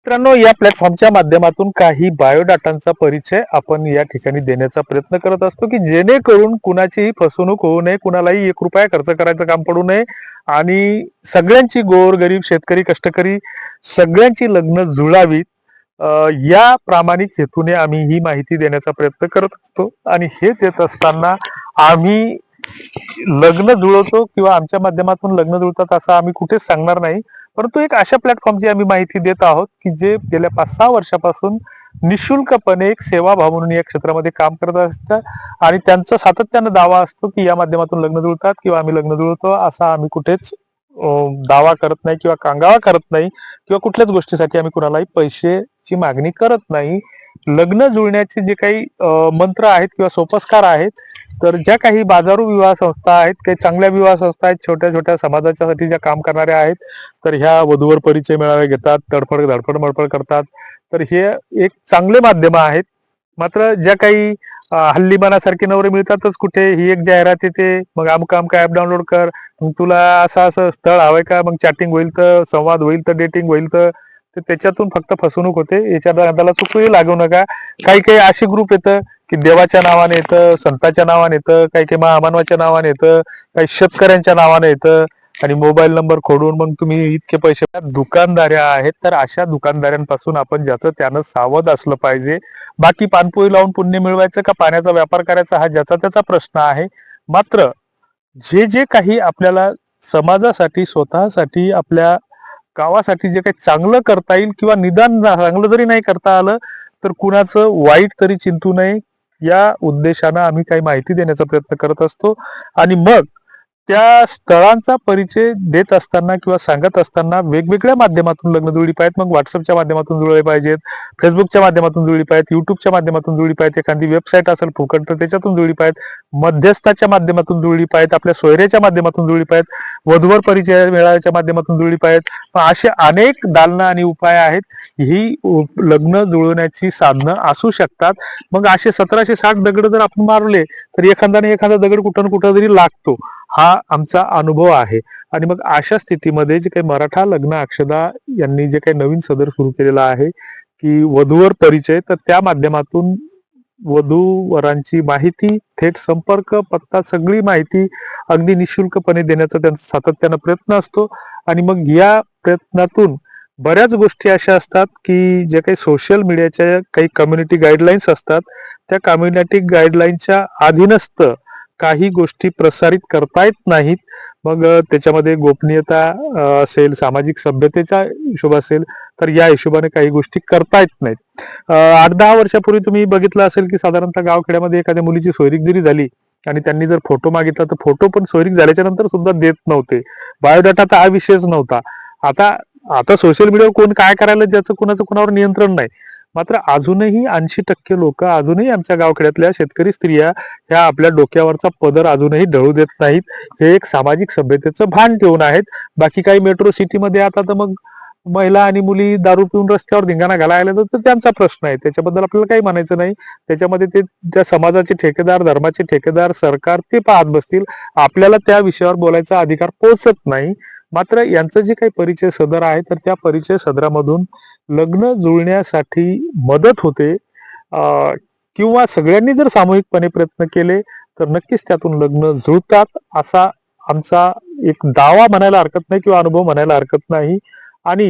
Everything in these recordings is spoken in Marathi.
मित्रांनो, या प्लॅटफॉर्मच्या माध्यमातून काही बायोडाटांचा परिचय आपण या ठिकाणी देण्याचा प्रयत्न करत असतो, की जेणेकरून कुणाचीही फसवणूक होऊ नये, कुणालाही ₹1 खर्च करायचं काम पडू नये आणि सगळ्यांची गोरगरीब, शेतकरी, कष्टकरी सगळ्यांची लग्न जुळावीत. अ, या प्रामाणिक हेतूने आम्ही ही माहिती देण्याचा प्रयत्न करत असतो आणि हे देत असताना आम्ही लग्न जुळवतो किंवा आमच्या माध्यमातून लग्न जुळतात असं आम्ही कुठेच सांगणार नाही. परंतु एक अशा प्लॅटफॉर्मची आम्ही माहिती देत आहोत, की जे गेल्या 5-6 वर्षापासून निशुल्कपणे एक सेवाभाव म्हणून या क्षेत्रामध्ये काम करत असतात आणि त्यांचा सातत्यानं दावा असतो, की या माध्यमातून लग्न जुळतात किंवा आम्ही लग्न जुळवतो असा आम्ही कुठेच दावा करत नाही किंवा कांगावा करत नाही किंवा कुठल्याच गोष्टीसाठी आम्ही कुणालाही पैशाची मागणी करत नाही. लग्न जुळण्याचे जे काही मंत्र आहेत किंवा सोपस्कार आहेत, तर ज्या काही बाजारू विवाह संस्था आहेत, काही चांगल्या विवाह संस्था आहेत, छोट्या-छोट्या समाजाच्यासाठी ज्या काम करणाऱ्या आहेत, तर ह्या वधूवर परिचय मेळावे घेतात, धडपड करतात. तर हे एक चांगले माध्यम आहेत. मात्र ज्या काही हल्ली मनासारखे नवरे मिळतातच कुठे, ही एक जाहिरात येते, मग अमुक-अमुक ॲप डाउनलोड कर, मग तुला असं-असं स्थळ हवंय का, मग चॅटिंग होईल तर, संवाद होईल तर, डेटिंग होईल तर, तर त्याच्यातून फक्त फसवणूक होते. याच्या नादाला चुकूनही लागू नका. काही-काही असे ग्रुप येतं, की देवाच्या नावाने येतं, संतांच्या नावाने येतं, काही-काही महामानवाच्या नावाने येतं, काही शेतकऱ्यांच्या नावाने येतं आणि मोबाईल नंबर खोडून मग तुम्ही इतके पैसे दुकानदाऱ्या आहेत, तर अशा दुकानदारांपासून आपण ज्याचं त्यानं सावध असलं पाहिजे. बाकी पानपोई लावून पुण्य मिळवायचं का पाण्याचा व्यापार करायचा हा ज्याचा त्याचा प्रश्न आहे. मात्र जे काही आपल्याला समाजासाठी, स्वतःसाठी, आपल्या गावासाठी जे काही चांगलं करता येईल किंवा निदान चांगलं जरी नाही करता आलं, तर कुणाचं वाईट तरी चिंतू नये, या उद्देशानं आम्ही काही माहिती देण्याचा प्रयत्न करत असतो आणि मग त्या स्थळांचा परिचय देत असताना किंवा सांगत असताना वेगवेगळ्या माध्यमातून लग्न जुळली पाहिजेत. मग WhatsAppच्या माध्यमातून जुळले पाहिजेत, Facebookच्या माध्यमातून जुळली पाहिजेत, YouTubeच्या माध्यमातून जुळली पाहिजेत, एखादी वेबसाईट असेल फुकट तर त्याच्यातून जुळली पाहिजेत, मध्यस्थाच्या माध्यमातून जुळली पाहिजेत, आपल्या सोयऱ्याच्या माध्यमातून जुळली पाहिजेत, वधूवर परिचय मेळाव्याच्या माध्यमातून जुळली पाहिजेत. असे अनेक दालनं आणि उपाय आहेत. ही लग्न जुळवण्याची साधनं असू शकतात. मग असे 1760 दगड जर आपण मारले, तर एखादा दगड कुठं ना कुठं तरी लागतो. हा आमचा अनुभव आहे आणि मग अशा स्थितीमध्ये जे काही मराठा लग्न अक्षदा यांनी जे काही नवीन सदर सुरू केलेला आहे, की वधूवर परिचय, तर त्या माध्यमातून वधू-वरांची माहिती, थेट संपर्क, पत्ता सगळी माहिती अगदी निशुल्कपणे देण्याचा त्यांचा सातत्यानं प्रयत्न असतो आणि मग या प्रयत्नातून बऱ्याच गोष्टी अशा असतात, की जे काही सोशल मीडियाच्या काही कम्युनिटी गाईडलाईन्स असतात, त्या कम्युनिटी गाईडलाईनच्या अधीनस्थ काही गोष्टी प्रसारित करता येत नाहीत. मग त्याच्यामध्ये गोपनीयता असेल, सामाजिक सभ्यतेचा हिशोब असेल, तर या हिशोबाने काही गोष्टी करता येत नाहीत. 8-10 वर्षापूर्वी तुम्ही बघितलं असेल, की साधारणतः गावखेड्यामध्ये एखाद्या मुलीची सोयरीक जरी झाली आणि त्यांनी जर फोटो मागितला, तर फोटो पण सोयरीक झाल्याच्या नंतर सुद्धा देत नव्हते. बायोडाटा तर हा विषयच नव्हता. आता आता सोशल मीडियावर कोण काय करायला ज्याचं कुणाचं कुणावर नियंत्रण नाही. मात्र अजूनही 80% लोकं अजूनही आमच्या गावखेड्यातल्या शेतकरी स्त्रिया ह्या आपल्या डोक्यावरचा पदर अजूनही ढळू देत नाहीत. हे एक सामाजिक सभ्यतेचं भान ठेवून आहेत. बाकी काही मेट्रो सिटीमध्ये आता तर मग महिला आणि मुली दारू पिऊन रस्त्यावर धिंगाणा घालायला लागल्या तर त्यांचा प्रश्न आहे. त्याच्याबद्दल आपल्याला काही म्हणायचं नाही. त्याच्यामध्ये ते त्या समाजाचे ठेकेदार, धर्माचे ठेकेदार, सरकार ते पाहत बसतील. आपल्याला त्या विषयावर बोलायचा अधिकार पोहोचत नाही. मात्र यांचं जे काही परिचय सदर आहे, तर त्या परिचय सदरामधून लग्न जुळण्यासाठी मदत होते. किंवा सगळ्यांनी जर सामूहिकपणे प्रयत्न केले, तर नक्कीच त्यातून लग्न जुळतात असा आमचा एक दावा म्हणायला हरकत नाही किंवा अनुभव म्हणायला हरकत नाही. आणि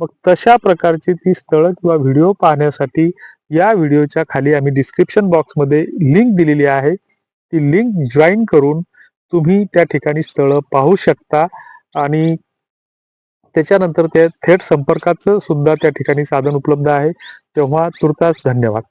मग तशा प्रकारची ती स्थळं किंवा व्हिडिओ पाहण्यासाठी या व्हिडिओच्या खाली आम्ही डिस्क्रिप्शन बॉक्समध्ये लिंक दिलेली आहे. ती लिंक जॉइन करून तुम्ही त्या ठिकाणी स्थळं पाहू शकता आणि त्याच्यानंतर त्या थेट संपर्काचं सुद्धा त्या ठिकाणी साधन उपलब्ध आहे. तेव्हा तूर्तास धन्यवाद.